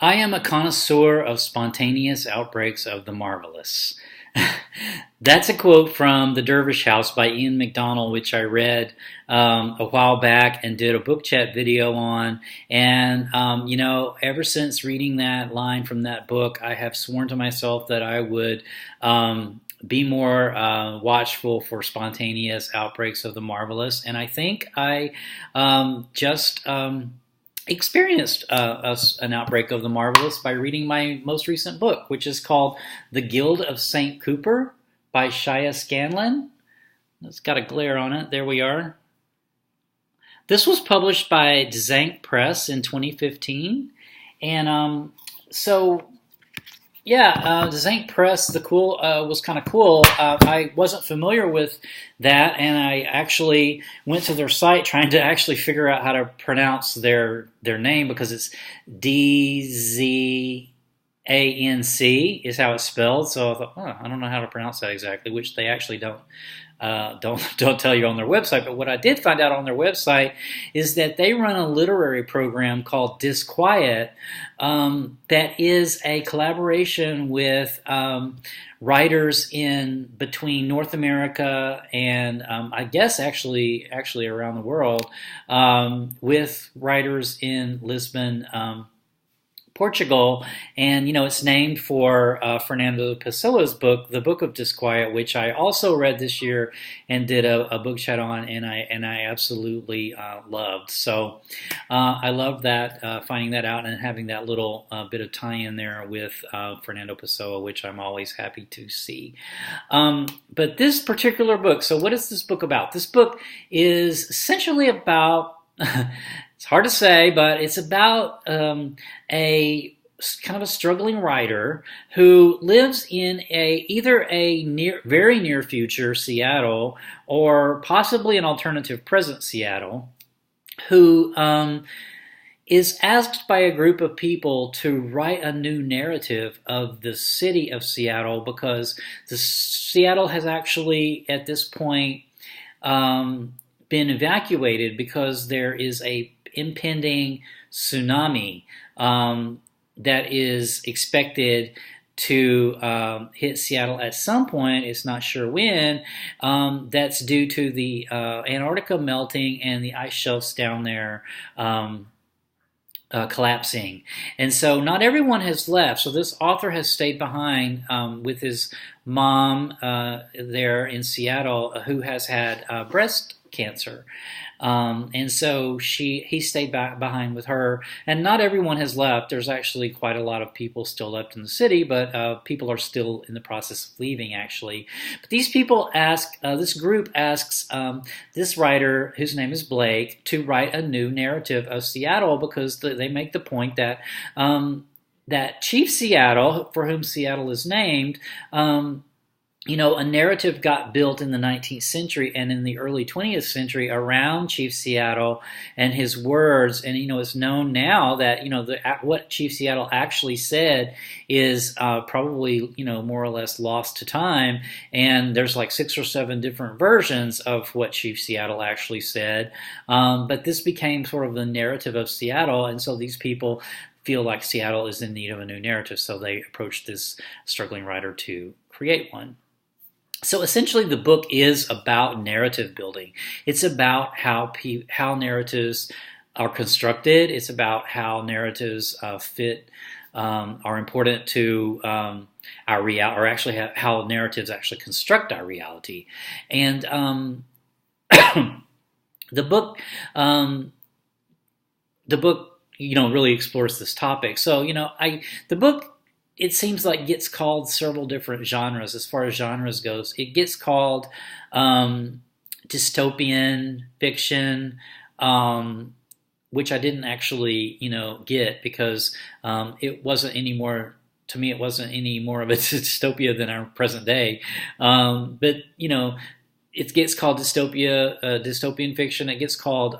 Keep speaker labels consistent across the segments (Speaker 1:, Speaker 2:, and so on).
Speaker 1: I am a connoisseur of spontaneous outbreaks of the marvelous. That's a quote from The Dervish House by Ian MacDonald, which I read a while back and did a book chat video on. And, ever since reading that line from that book, I have sworn to myself that I would be more watchful for spontaneous outbreaks of the marvelous. And I think I just experienced an outbreak of the marvelous by reading my most recent book, which is called The Guild of St. Cooper by Shya Scanlon. It's got a glare on it. There we are. This was published by Dzanc Press in 2015. And so yeah, the Zinc Press, the cool was kind of cool. I wasn't familiar with that, and I actually went to their site trying to actually figure out how to pronounce their name because it's DZANC is how it's spelled. So I thought, I don't know how to pronounce that exactly, which they actually don't tell you on their website. But what I did find out on their website is that they run a literary program called Disquiet that is a collaboration with writers in between North America and I guess actually around the world, with writers in Lisbon, Portugal, and it's named for Fernando Pessoa's book, The Book of Disquiet, which I also read this year and did a book chat on, and I absolutely loved. So I love that, finding that out and having that little bit of tie-in there with Fernando Pessoa, which I'm always happy to see. But this particular book, so what is this book about? This book is essentially about it's hard to say, but it's about a kind of a struggling writer who lives in either a very near future Seattle or possibly an alternative present Seattle, who is asked by a group of people to write a new narrative of the city of Seattle because Seattle has actually at this point been evacuated because there is a impending tsunami that is expected to hit Seattle at some point. It's not sure when. That's due to the Antarctica melting and the ice shelves down there collapsing. And so not everyone has left. So this author has stayed behind with his mom there in Seattle, who has had breast cancer. And so he stayed back behind with her, and not everyone has left. There's actually quite a lot of people still left in the city, but people are still in the process of leaving, actually. But these people this group asks this writer, whose name is Blake, to write a new narrative of Seattle because they make the point that that Chief Seattle, for whom Seattle is named, a narrative got built in the 19th century and in the early 20th century around Chief Seattle and his words. And, it's known now that, what Chief Seattle actually said is probably, more or less lost to time. And there's like 6 or 7 different versions of what Chief Seattle actually said. But this became sort of the narrative of Seattle. And so these people feel like Seattle is in need of a new narrative. So they approached this struggling writer to create one. So essentially, the book is about narrative building. It's about how narratives are constructed. It's about how narratives are important to our reality, or actually how narratives actually construct our reality. And the book really explores this topic. So the book, it seems like, gets called several different genres. As far as genres goes, it gets called dystopian fiction, which I didn't actually get because it wasn't any more. To me, it wasn't any more of a dystopia than our present day. But it gets called dystopian fiction. It gets called,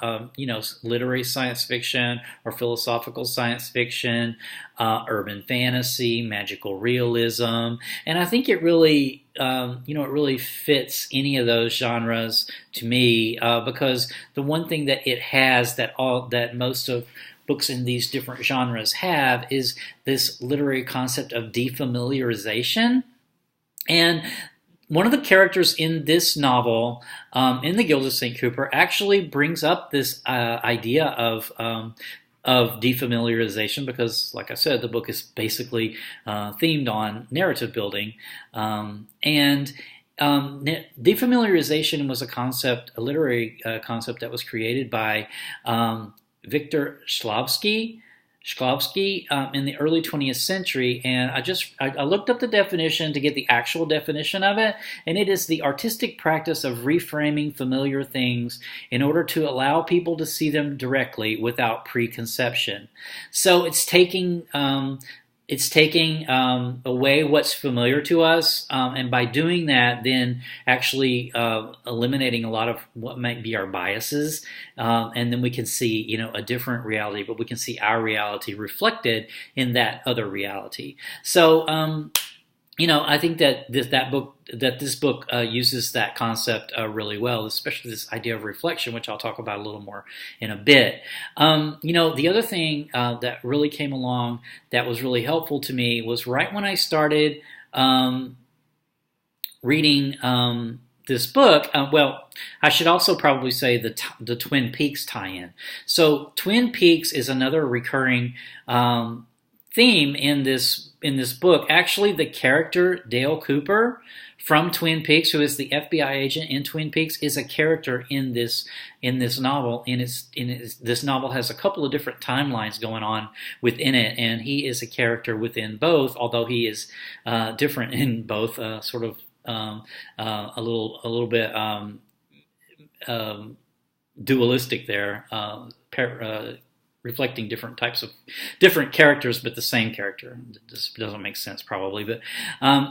Speaker 1: literary science fiction or philosophical science fiction, urban fantasy, magical realism, and I think it really, it really fits any of those genres to me because the one thing that it has that most of books in these different genres have is this literary concept of defamiliarization. And one of the characters in this novel, in The Guild of St. Cooper, actually brings up this idea of defamiliarization because, like I said, the book is basically themed on narrative building. Defamiliarization was a literary concept that was created by Victor Shklovsky in the early 20th century, and I looked up the definition to get the actual definition of it, and it is the artistic practice of reframing familiar things in order to allow people to see them directly without preconception. So it's taking away what's familiar to us, and by doing that, then actually eliminating a lot of what might be our biases, and then we can see, a different reality, but we can see our reality reflected in that other reality. So, I think that this book uses that concept really well, especially this idea of reflection, which I'll talk about a little more in a bit. The other thing that really came along that was really helpful to me was right when I started reading this book. I should also probably say the Twin Peaks tie-in. So Twin Peaks is another recurring theme in this book. Actually, the character Dale Cooper from Twin Peaks, who is the FBI agent in Twin Peaks, is a character in this novel. This novel has a couple of different timelines going on within it, and he is a character within both, although he is different in both. Sort of a little bit dualistic there. Reflecting different characters, but the same character. This doesn't make sense probably, but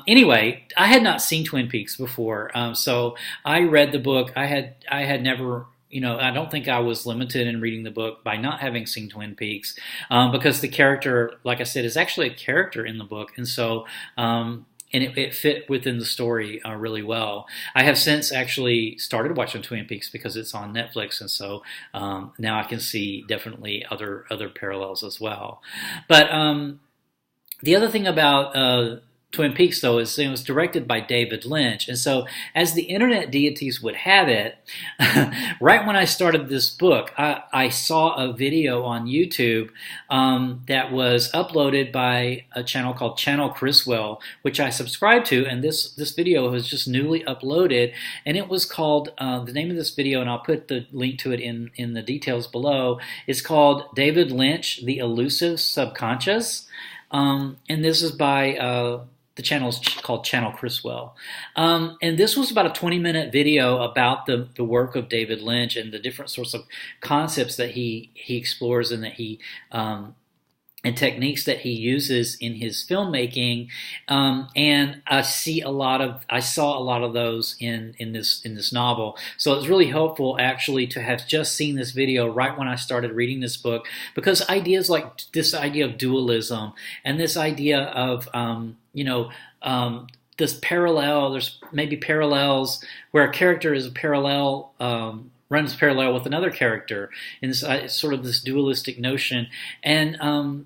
Speaker 1: anyway, I had not seen Twin Peaks before, so I read the book. I had never, I don't think I was limited in reading the book by not having seen Twin Peaks, because the character, like I said, is actually a character in the book, and so. And it fit within the story really well. I have since actually started watching Twin Peaks because it's on Netflix, and so now I can see definitely other parallels as well. But the other thing about Twin Peaks, though, is it was directed by David Lynch. And so, as the internet deities would have it, right when I started this book, I saw a video on YouTube that was uploaded by a channel called Channel Criswell, which I subscribe to. And this video was just newly uploaded. And it was called, the name of this video, and I'll put the link to it in the details below, is called David Lynch, The Elusive Subconscious. And this is by... the channel is called Channel Criswell. And this was about a 20-minute video about the work of David Lynch and the different sorts of concepts that he explores and that he and techniques that he uses in his filmmaking. And I saw a lot of those in this novel. So it's really helpful actually to have just seen this video right when I started reading this book, because ideas like this idea of dualism and this idea of this parallel, there's maybe parallels where a character is a parallel, runs parallel with another character, and it's sort of this dualistic notion. And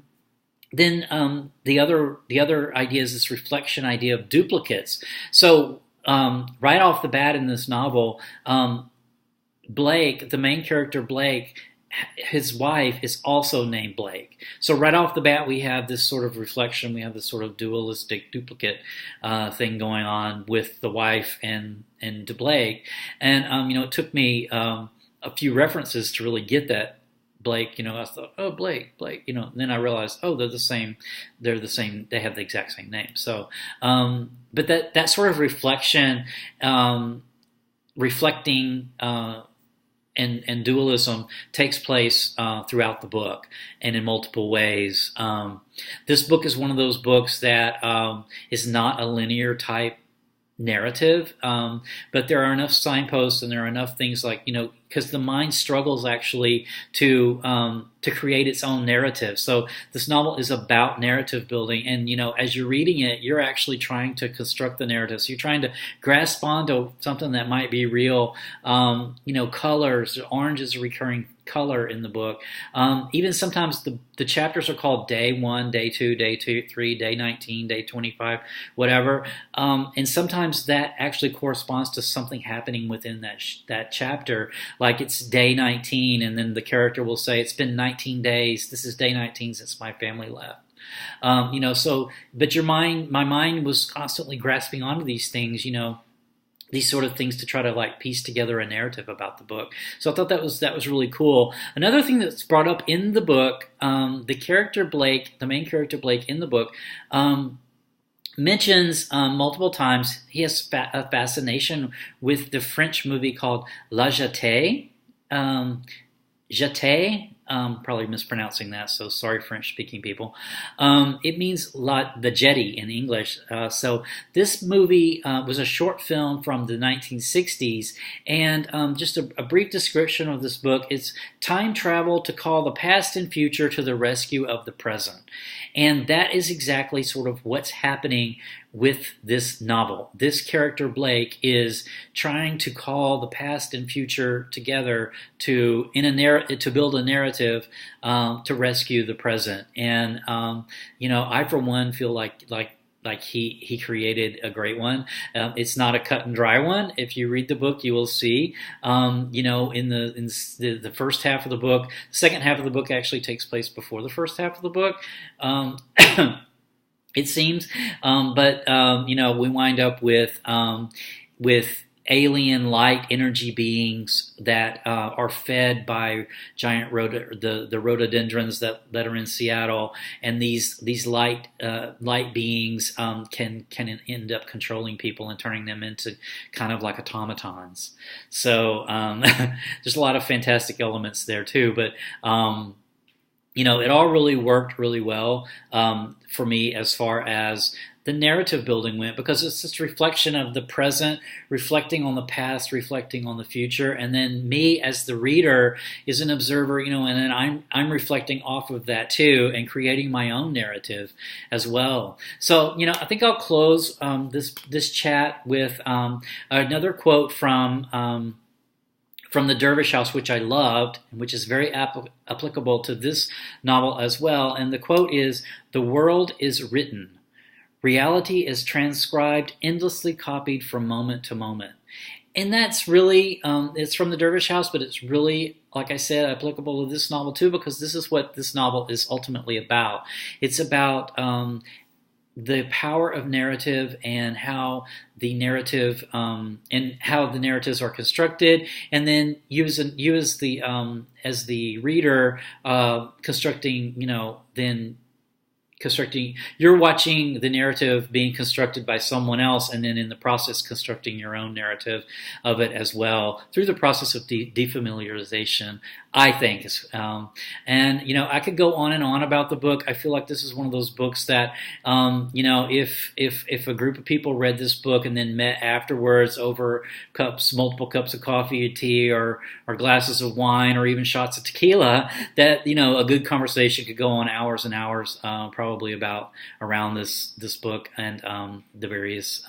Speaker 1: then the other idea is this reflection idea of duplicates. So right off the bat in this novel, Blake, the main character Blake, his wife is also named Blake. So right off the bat, we have this sort of reflection. We have this sort of dualistic duplicate thing going on with the wife and Blake. And it took me a few references to really get that Blake. I thought, oh, Blake. And then I realized, oh, they're the same. They're the same. They have the exact same name. So, but that sort of reflection, reflecting. And dualism takes place throughout the book and in multiple ways. This book is one of those books that is not a linear type narrative, but there are enough signposts and there are enough things like, because the mind struggles actually to create its own narrative. So this novel is about narrative building, and as you're reading it, you're actually trying to construct the narrative. So you're trying to grasp onto something that might be real. Colors, orange is a recurring color in the book. Even sometimes the chapters are called Day 1, Day 2, Day 2, 3, Day 19, Day 25, whatever. And sometimes that actually corresponds to something happening within that chapter. Like it's Day 19, and then the character will say, it's been 19 days. This is Day 19 since my family left. But my mind was constantly grasping onto these things, these sort of things to try to like piece together a narrative about the book. So I thought that was really cool. Another thing that's brought up in the book, the character Blake, the main character Blake in the book, mentions multiple times he has a fascination with the French movie called La Jetée. Jetée, probably mispronouncing that, so sorry French-speaking people. It means the jetty in English. So this movie was a short film from the 1960s, and just a brief description of this book. It's time travel to call the past and future to the rescue of the present. And that is exactly sort of what's happening with this novel. This character, Blake, is trying to call the past and future together to build a narrative to rescue the present. And I for one feel like he created a great one. It's not a cut and dry one. If you read the book, you will see. In the first half of the book, the second half of the book actually takes place before the first half of the book. It seems, but we wind up with alien light energy beings that are fed by giant the rhododendrons that are in Seattle, and these light beings can end up controlling people and turning them into kind of like automatons. So there's a lot of fantastic elements there too, but it all really worked really well for me as far as the narrative building went, because it's this reflection of the present, reflecting on the past, reflecting on the future, and then me as the reader is an observer, and then I'm reflecting off of that too and creating my own narrative as well. So I think I'll close this chat with another quote from the Dervish House, which I loved, and which is very applicable to this novel as well. And the quote is, "The world is written. Reality is transcribed, endlessly copied from moment to moment." And that's really, it's from the Dervish House, but it's really, like I said, applicable to this novel too, because this is what this novel is ultimately about. It's about the power of narrative and how the narrative and how the narratives are constructed, and then you as the reader you're watching the narrative being constructed by someone else, and then in the process constructing your own narrative of it as well through the process of defamiliarization, I think. And I could go on and on about the book. I feel like this is one of those books that if a group of people read this book and then met afterwards over multiple cups of coffee or tea or glasses of wine or even shots of tequila, that a good conversation could go on hours and hours, probably around this book and the various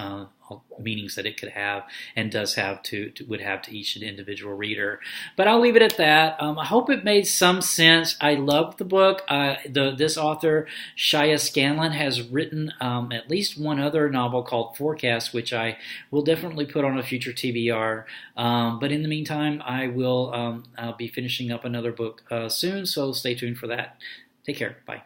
Speaker 1: meanings that it could have and does have would have to each individual reader. But I'll leave it at that. I hope it made some sense. I love the book. This author, Shya Scanlon, has written at least one other novel called Forecast, which I will definitely put on a future TBR. But in the meantime, I'll be finishing up another book soon, so stay tuned for that. Take care. Bye.